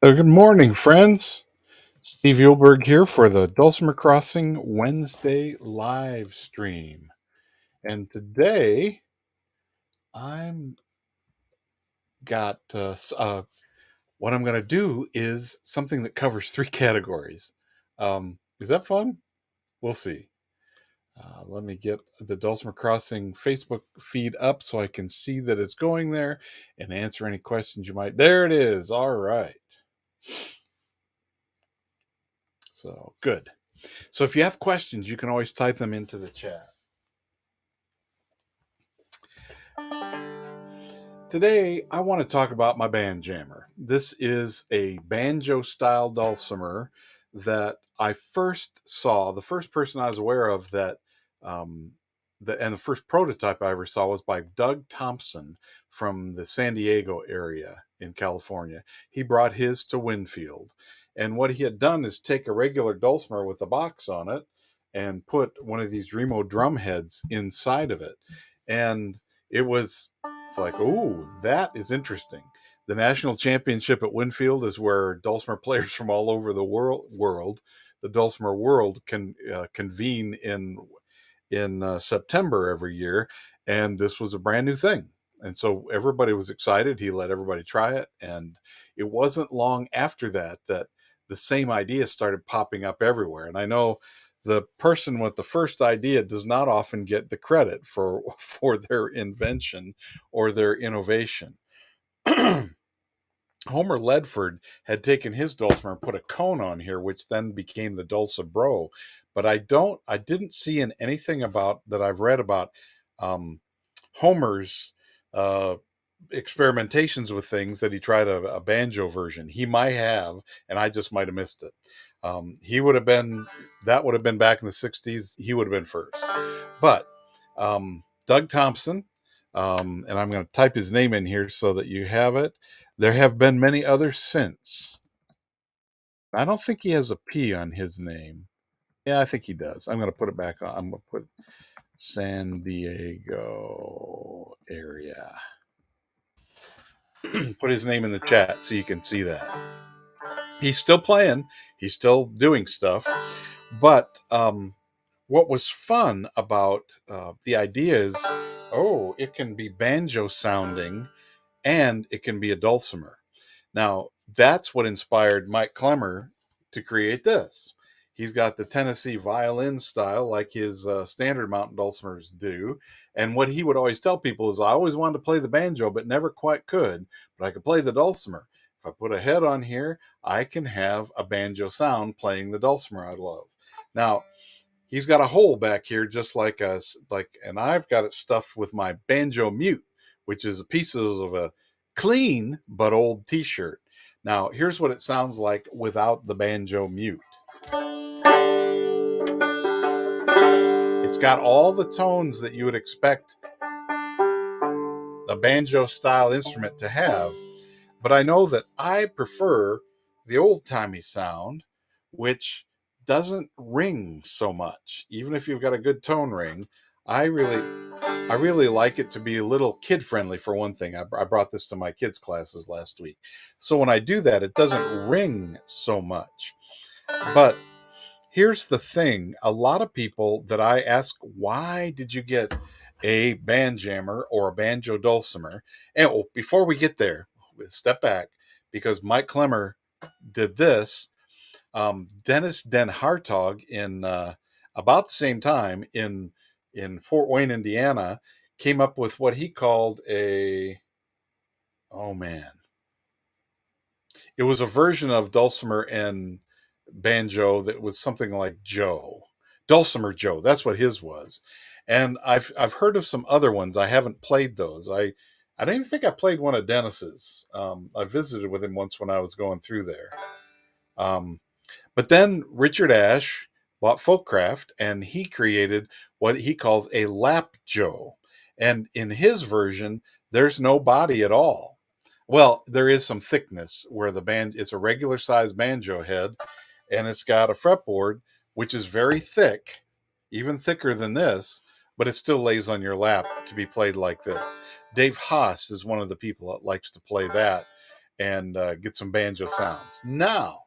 Good morning, friends. Steve Uhlberg here for the Dulcimer Crossing Wednesday live stream. And today I'm got what I'm going to do is something that covers three categories. Is that fun? We'll see. Let me get the Dulcimer Crossing Facebook feed up so I can see that it's going there and answer any questions you might. There it is. All right. So good. So if you have questions, you can always type them into the chat. Today, I want to talk about my Banjammer. This is a banjo-style dulcimer that I first saw. The first person I was aware of and the first prototype I ever saw was by Doug Thompson from the San Diego area in California. He brought his to Winfield. And what he had done is take a regular dulcimer with a box on it and put one of these Remo drum heads inside of it. And it's like, oh, that is interesting. The national championship at Winfield is where dulcimer players from all over the world, the dulcimer world, can convene in September every year, and this was a brand new thing. And so everybody was excited. He let everybody try it, and it wasn't long after that the same idea started popping up everywhere. And I know the person with the first idea does not often get the credit for their invention or their innovation. Homer Ledford had taken his dulcimer and put a cone on here, which then became the dulcibro. But I didn't see in anything about that I've read about Homer's uh, experimentations with things that he tried a banjo version. He might have, and I just might have missed it. He would have been That would have been back in the '60s. He would have been first. But Doug Thompson, and I'm going to type his name in here so that you have it. There have been many others since. I don't think he has a P on his name. Yeah, I think he does. I'm going to put it back on. I'm going to put San Diego area. Put his name in the chat so you can see that. He's still playing. He's still doing stuff. But what was fun about the idea is, it can be banjo sounding and it can be a dulcimer. Now, that's what inspired Mike Clemmer to create this. He's got the Tennessee violin style like his standard mountain dulcimers do. And what he would always tell people is, I always wanted to play the banjo, but never quite could. But I could play the dulcimer. If I put a head on here, I can have a banjo sound playing the dulcimer I love. Now, he's got a hole back here just like us, and I've got it stuffed with my banjo mute, which is pieces of a clean but old t-shirt. Now, here's what it sounds like without the banjo mute. It's got all the tones that you would expect a banjo style instrument to have, but I know that I prefer the old-timey sound, which doesn't ring so much. Even if you've got a good tone ring, I really like it to be a little kid friendly. For one thing, I brought this to my kids' classes last week. So when I do that, it doesn't ring so much. But here's the thing. A lot of people that I ask, why did you get a Banjammer or a banjo dulcimer? And before we get there, step back, because Mike Clemmer did this. Dennis Den Hartog in about the same time in Fort Wayne, Indiana, came up with what he called it was a version of dulcimer and banjo that was something like Dulcimer Joe. That's what his was. And I've heard of some other ones. I haven't played those. I don't even think I played one of Dennis's. I visited with him once when I was going through there. But then Richard Ashe bought Folkcraft, and he created what he calls a lap Joe. And in his version, there's no body at all. Well, there is some thickness where it's a regular size banjo head, and it's got a fretboard, which is very thick, even thicker than this, but it still lays on your lap to be played like this. Dave Haas is one of the people that likes to play that. and get some banjo sounds. Now,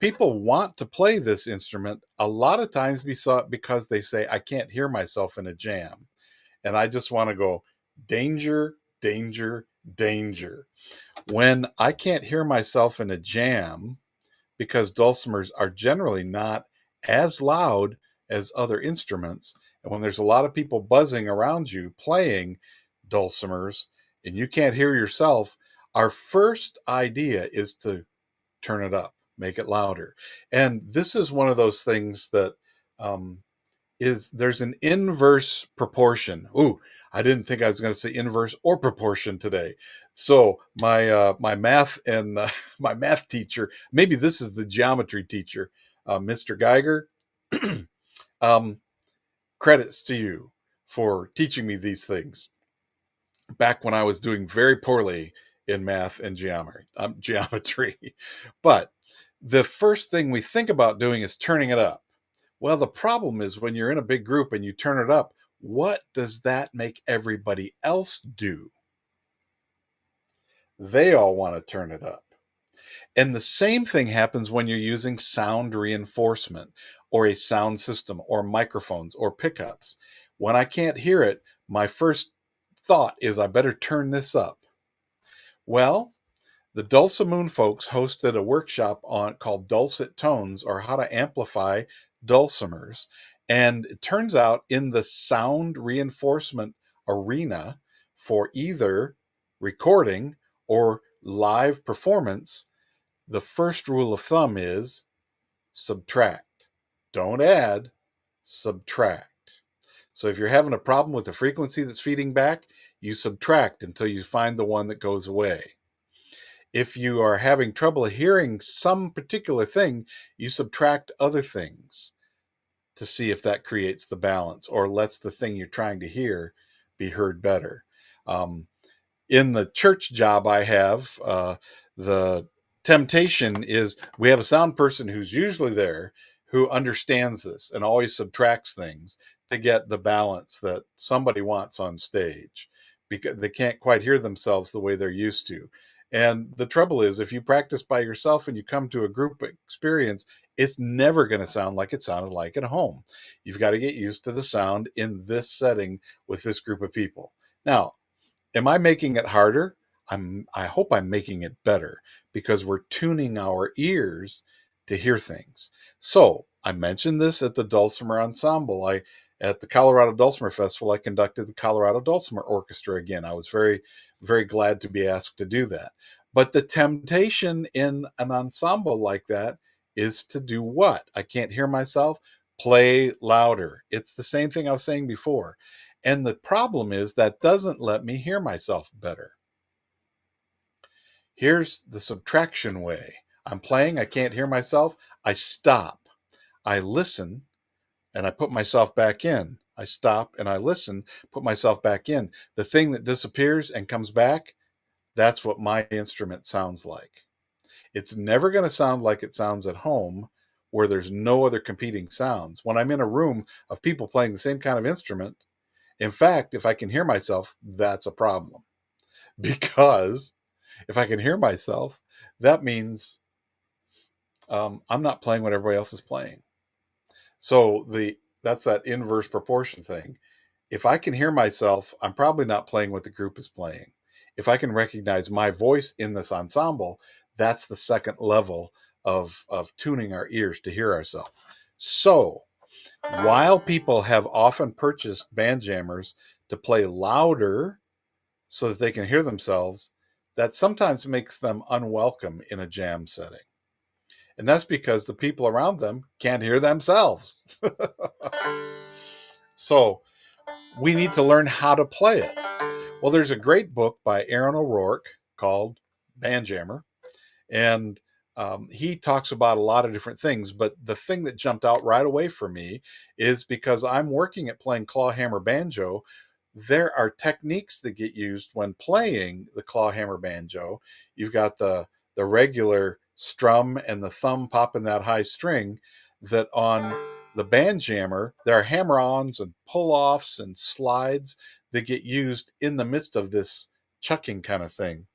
people want to play this instrument a lot of times because they say, I can't hear myself in a jam. And I just want to go, danger, danger, danger. When I can't hear myself in a jam, because dulcimers are generally not as loud as other instruments, and when there's a lot of people buzzing around you playing dulcimers and you can't hear yourself, our first idea is to turn it up, make it louder. And this is one of those things that um, there's an inverse proportion. Ooh, I didn't think I was going to say inverse or proportion today. So my math and my math teacher, maybe this is the geometry teacher, Mr. Geiger. um, Credits to you for teaching me these things back when I was doing very poorly in math and geometry. But the first thing we think about doing is turning it up. Well, the problem is when you're in a big group and you turn it up, what does that make everybody else do? They all want to turn it up. And the same thing happens when you're using sound reinforcement or a sound system or microphones or pickups. When I can't hear it, my first thought is I better turn this up. Well, the Dulcimer folks hosted a workshop called Dulcet Tones, or how to amplify dulcimers. And it turns out in the sound reinforcement arena for either recording or live performance, the first rule of thumb is subtract. Don't add, subtract. So if you're having a problem with the frequency that's feeding back, you subtract until you find the one that goes away. If you are having trouble hearing some particular thing, you subtract other things to see if that creates the balance or lets the thing you're trying to hear be heard better. In the church job I have, the temptation is we have a sound person who's usually there who understands this and always subtracts things to get the balance that somebody wants on stage because they can't quite hear themselves the way they're used to. And the trouble is, if you practice by yourself and you come to a group experience, it's never going to sound like it sounded like at home. You've got to get used to the sound in this setting with this group of people. Now, am I making it harder? I hope I'm making it better because we're tuning our ears to hear things. So I mentioned this at the Dulcimer Ensemble. At the Colorado Dulcimer Festival, I conducted the Colorado Dulcimer Orchestra again. I was very, very glad to be asked to do that. But the temptation in an ensemble like that is to do what? I can't hear myself. Play louder. It's the same thing I was saying before. And the problem is that doesn't let me hear myself better. Here's the subtraction way. I'm playing, I can't hear myself. I stop. I listen, and I put myself back in. I stop and I listen, put myself back in. The thing that disappears and comes back, that's what my instrument sounds like. It's never going to sound like it sounds at home where there's no other competing sounds. When I'm in a room of people playing the same kind of instrument, in fact, if I can hear myself, that's a problem. Because if I can hear myself, that means I'm not playing what everybody else is playing. So that's that inverse proportion thing. If I can hear myself, I'm probably not playing what the group is playing. If I can recognize my voice in this ensemble, that's the second level of tuning our ears to hear ourselves. So while people have often purchased Banjammers to play louder so that they can hear themselves, that sometimes makes them unwelcome in a jam setting. And that's because the people around them can't hear themselves. So we need to learn how to play it. Well, there's a great book by Aaron O'Rourke called Banjammer, and he talks about a lot of different things. But the thing that jumped out right away for me is because I'm working at playing clawhammer banjo, there are techniques that get used when playing the clawhammer banjo. You've got the regular strum and the thumb popping that high string. That on the banjammer, there are hammer-ons and pull-offs and slides that get used in the midst of this chucking kind of thing.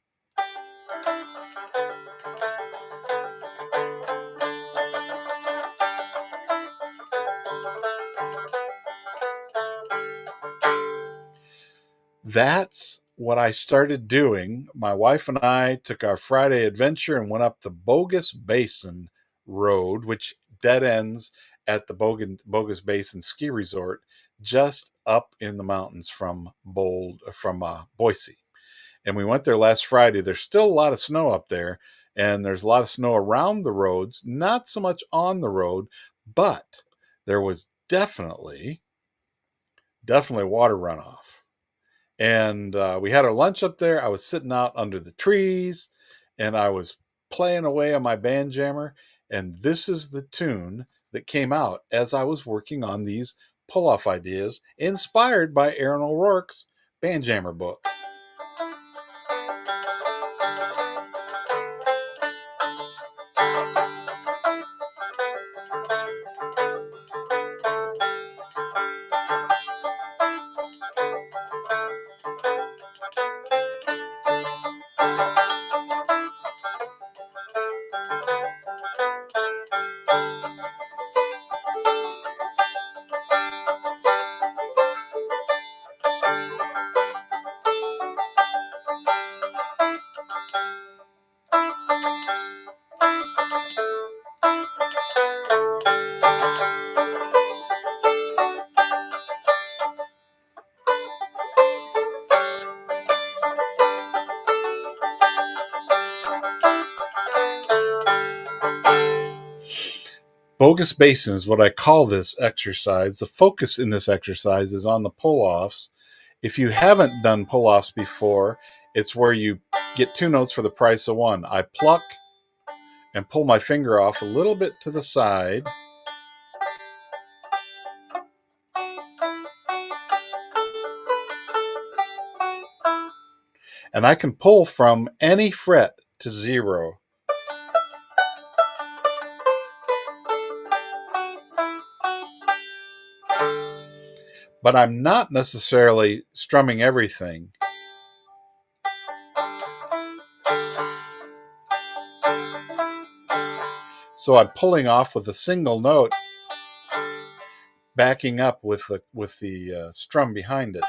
That's what I started doing. My wife and I took our Friday adventure and went up the Bogus Basin road, which dead ends at the Bogus Basin ski resort, just up in the mountains from Boise. And we went there last Friday. There's still a lot of snow up there, and there's a lot of snow around the roads, not so much on the road, but there was definitely water runoff. And we had our lunch up there. I was sitting out under the trees, and I was playing away on my Banjammer. And this is the tune that came out as I was working on these pull-off ideas, inspired by Aaron O'Rourke's Banjammer book. Bogus Basin is what I call this exercise. The focus in this exercise is on the pull-offs. If you haven't done pull-offs before, it's where you get two notes for the price of one. I pluck and pull my finger off a little bit to the side. And I can pull from any fret to zero. But I'm not necessarily strumming everything. So I'm pulling off with a single note, backing up with the strum behind it.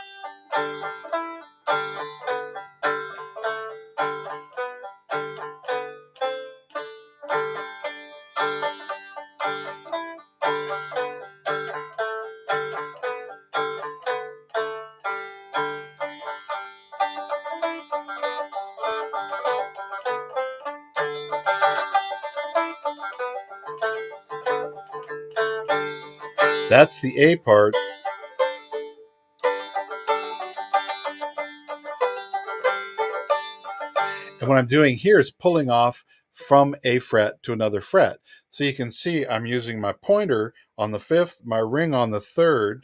That's the A part. And what I'm doing here is pulling off from a fret to another fret. So you can see I'm using my pointer on the fifth, my ring on the third.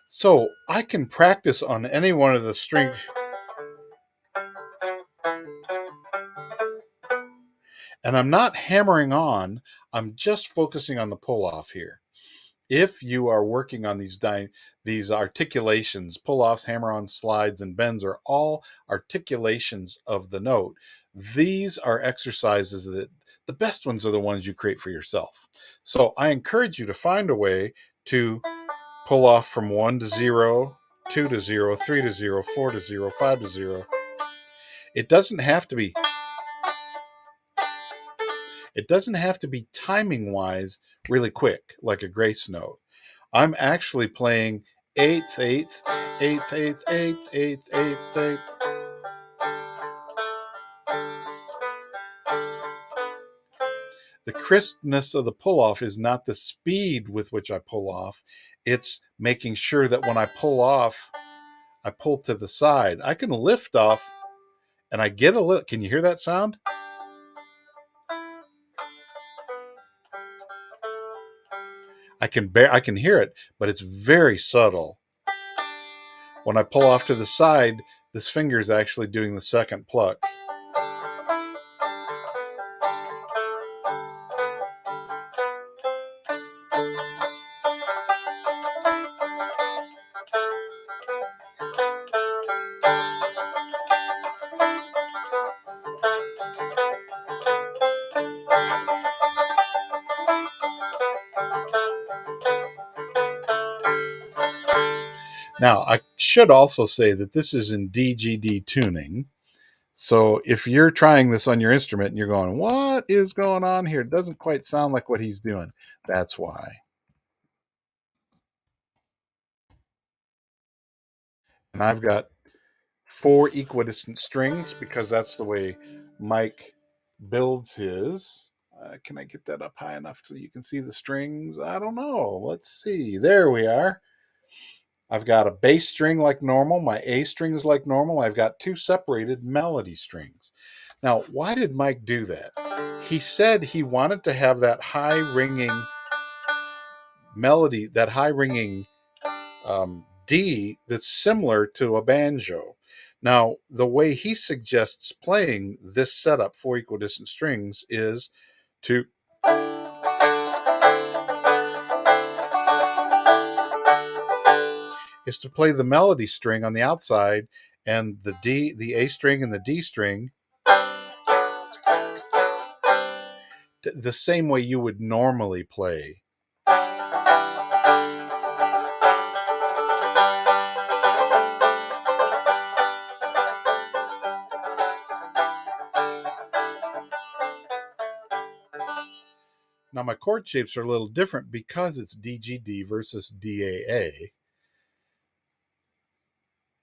So I can practice on any one of the strings. And I'm not hammering on, I'm just focusing on the pull off here. If you are working on these articulations, pull offs, hammer on, slides, and bends are all articulations of the note. These are exercises that the best ones are the ones you create for yourself. So I encourage you to find a way to pull off from 1 to 0, 2 to 0, 3 to 0, 4 to 0, 5 to 0. It doesn't have to be timing wise really quick like a grace note. I'm actually playing eighth, eighth, eighth, eighth, eighth, eighth, eighth, eighth. The crispness of the pull off is not the speed with which I pull off. It's making sure that when I pull off, I pull to the side. I can lift off and I get a little. Can you hear that sound? I can hear it, but it's very subtle. When I pull off to the side, this finger is actually doing the second pluck. Now, I should also say that this is in DGD tuning. So if you're trying this on your instrument and you're going, what is going on here? It doesn't quite sound like what he's doing. That's why. And I've got 4 equidistant strings because that's the way Mike builds his. Can I get that up high enough so you can see the strings? I don't know. Let's see. There we are. I've got a bass string like normal. My A string is like normal. I've got 2 separated melody strings. Now, why did Mike do that? He said he wanted to have that high ringing melody, that high ringing D that's similar to a banjo. Now, the way he suggests playing this setup for equidistant strings to is to play the melody string on the outside and the A string and the D string the same way you would normally play. Now my chord shapes are a little different because it's DGD versus DAA.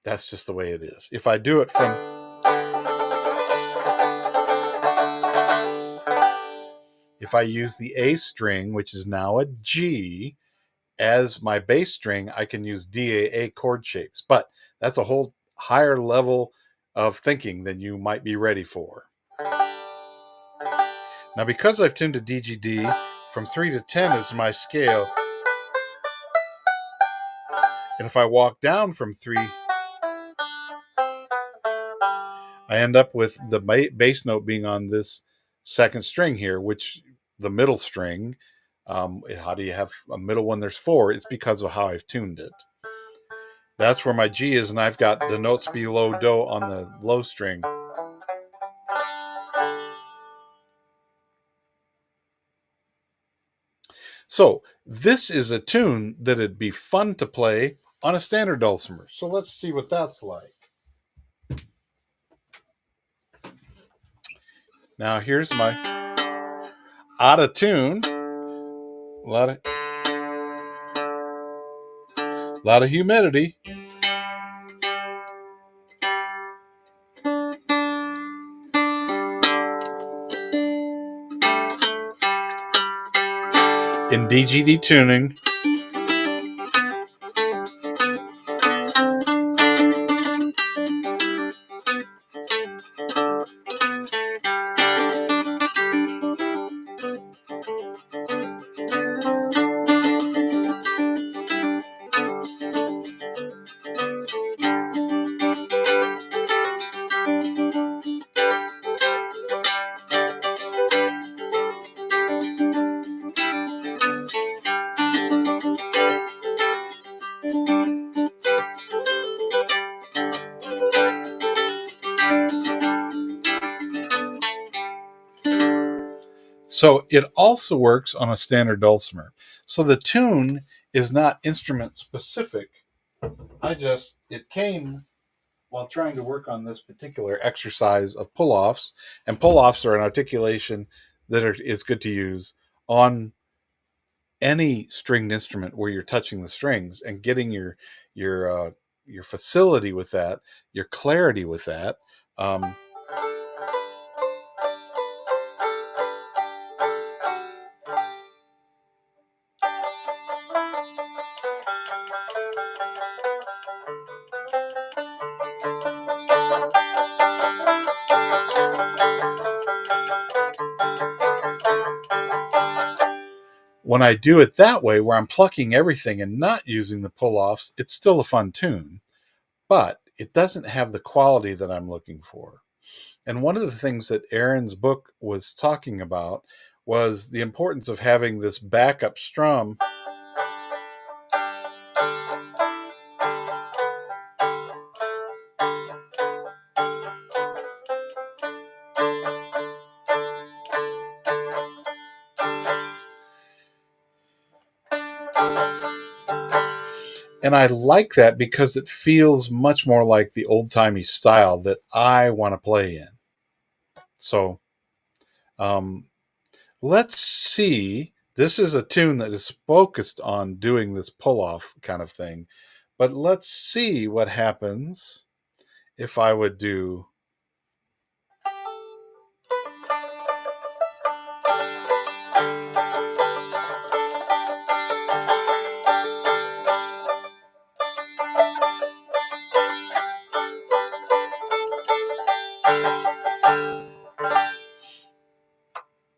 That's just the way it is. If I do it from if I use the A string, which is now a G, as my bass string, I can use DAA chord shapes. But that's a whole higher level of thinking than you might be ready for. Now, because I've tuned to DGD, from 3 to 10 is my scale. And if I walk down from 3, I end up with the bass note being on this second string here, which the middle string. How do you have a middle when there's 4? It's because of how I've tuned it. That's where my G is, and I've got the notes below Do on the low string. So this is a tune that it'd be fun to play on a standard dulcimer. So let's see what that's like. Now here's my out of tune. A lot of humidity. In DGD tuning. So it also works on a standard dulcimer. So the tune is not instrument specific. It came while trying to work on this particular exercise of pull-offs. And pull-offs are an articulation is good to use on any stringed instrument where you're touching the strings and getting your facility with that, your clarity with that. When I do it that way, where I'm plucking everything and not using the pull-offs, it's still a fun tune, but it doesn't have the quality that I'm looking for. And one of the things that Aaron's book was talking about was the importance of having this backup strum And I like that because it feels much more like the old timey style that I want to play in. So um, let's see. This is a tune that is focused on doing this pull off kind of thing. But let's see what happens if I would do.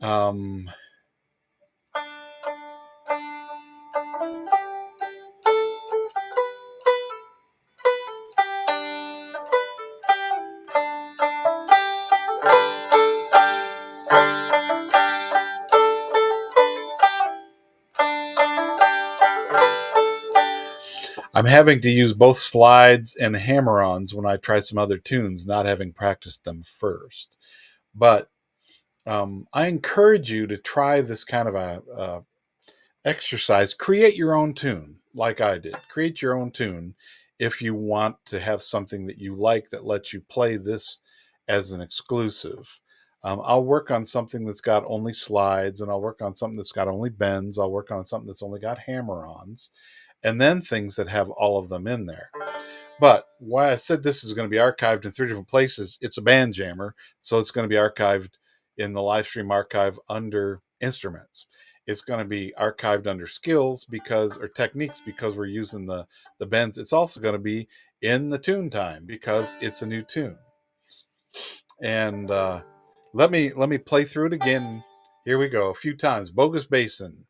Um, I'm having to use both slides and hammer-ons when I try some other tunes, not having practiced them first. But I encourage you to try this kind of a exercise. Create your own tune, like I did. Create your own tune if you want to have something that you like that lets you play this as an exclusive. I'll work on something that's got only slides, and I'll work on something that's got only bends. I'll work on something that's only got hammer-ons, and then things that have all of them in there. But why I said this is going to be archived in 3 different places, it's a Banjammer, so it's going to be archived in the Livestream archive under instruments. It's going to be archived under skills or techniques because we're using the bends. It's also going to be in the tune time because it's a new tune. And let me play through it again. Here we go, a few times. Bogus Basin.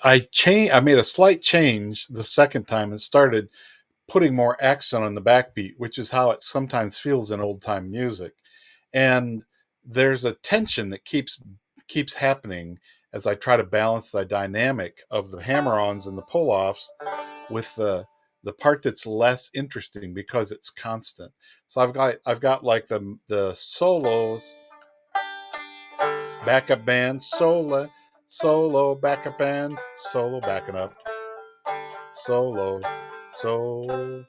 I made a slight change the second time and started putting more accent on the backbeat, which is how it sometimes feels in old time music. And there's a tension that keeps happening as I try to balance the dynamic of the hammer-ons and the pull-offs with the part that's less interesting because it's constant. So I've got like the solos, backup band, solo, backup band, solo, backing up, solo, solo.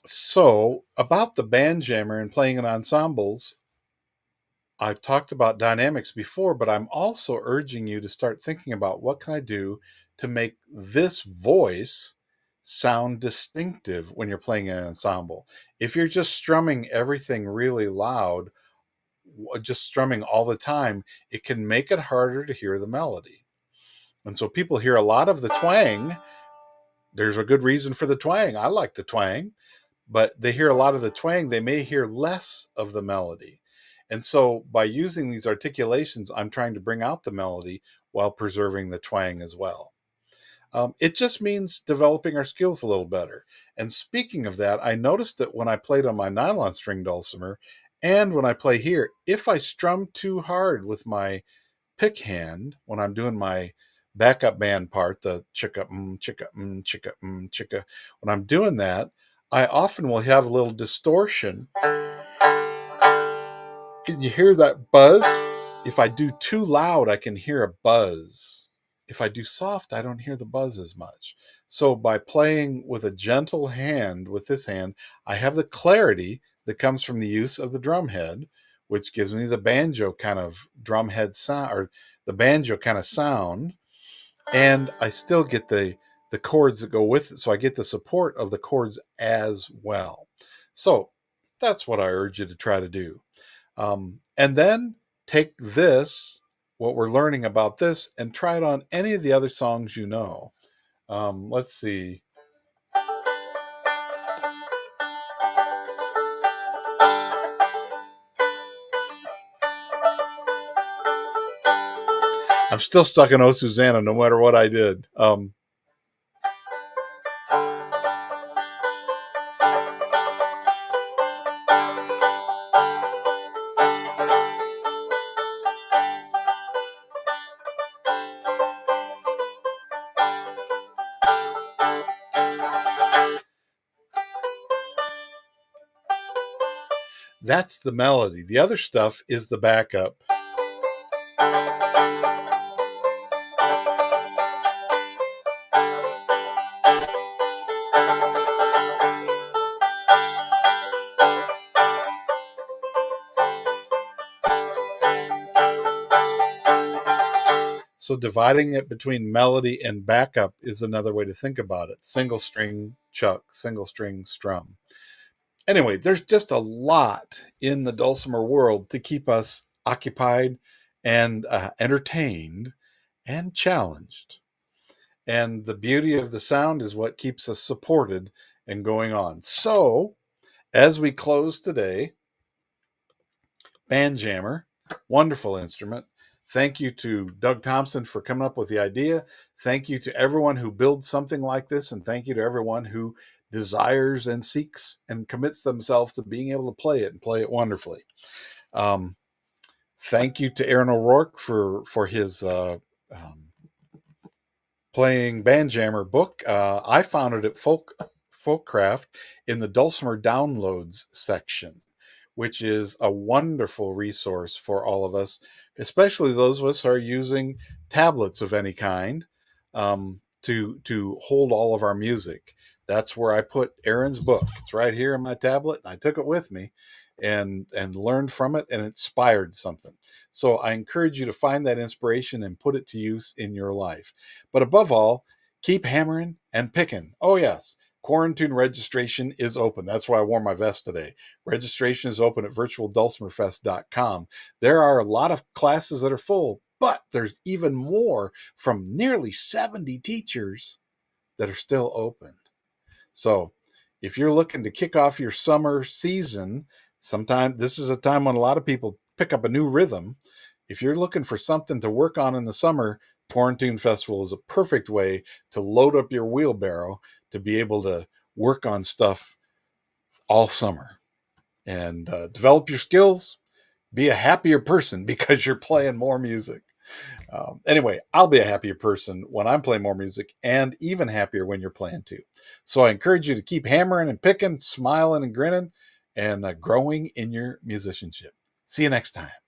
So, about the Banjammer and playing in ensembles, I've talked about dynamics before, but I'm also urging you to start thinking about what can I do to make this voice sound distinctive when you're playing an ensemble. If you're just strumming everything really loud, just strumming all the time, it can make it harder to hear the melody. And so people hear a lot of the twang. There's a good reason for the twang. I like the twang, but they hear a lot of the twang. They may hear less of the melody. And so by using these articulations, I'm trying to bring out the melody while preserving the twang as well. It just means developing our skills a little better. And speaking of that, I noticed that when I played on my nylon string dulcimer And when I play here, if I strum too hard with my pick hand, when I'm doing my backup band part, the chicka, chicka, chicka, chicka, when I'm doing that, I often will have a little distortion. Can you hear that buzz? If I do too loud, I can hear a buzz. If I do soft, I don't hear the buzz as much. So by playing with a gentle hand, with this hand, I have the clarity that comes from the use of the drum head, which gives me the banjo kind of drum head sound, or the banjo kind of sound. And I still get the chords that go with it. So I get the support of the chords as well. So that's what I urge you to try to do. And then take this, what we're learning about this, and try it on any of the other songs you know. Let's see. I'm still stuck in Oh Susanna no matter what I did. That's the melody. The other stuff is the backup. So dividing it between melody and backup is another way to think about it. Single string chuck, single string strum. Anyway, there's just a lot in the dulcimer world to keep us occupied and entertained and challenged. And the beauty of the sound is what keeps us supported and going on. So, as we close today, Banjammer, wonderful instrument. Thank you to Doug Thompson for coming up with the idea. Thank you to everyone who builds something like this. And thank you to everyone who desires and seeks and commits themselves to being able to play it and play it wonderfully. Thank you to Aaron O'Rourke for his playing Banjammer book. I found it at Folkcraft in the Dulcimer Downloads section, which is a wonderful resource for all of us, especially those of us who are using tablets of any kind to hold all of our music. That's where I put Aaron's book. It's right here in my tablet, and I took it with me and learned from it and inspired something. So I encourage you to find that inspiration and put it to use in your life. But above all, keep hammering and picking. Oh yes, quarantine registration is open. That's why I wore my vest today. Registration is open at virtualdulcimerfest.com. There are a lot of classes that are full, but there's even more from nearly 70 teachers that are still open. So if you're looking to kick off your summer season, sometime this is a time when a lot of people pick up a new rhythm. If you're looking for something to work on in the summer, Quarantine Festival is a perfect way to load up your wheelbarrow to be able to work on stuff all summer and develop your skills, be a happier person because you're playing more music. Anyway, I'll be a happier person when I'm playing more music, and even happier when you're playing too. So I encourage you to keep hammering and picking, smiling and grinning, and growing in your musicianship. See you next time.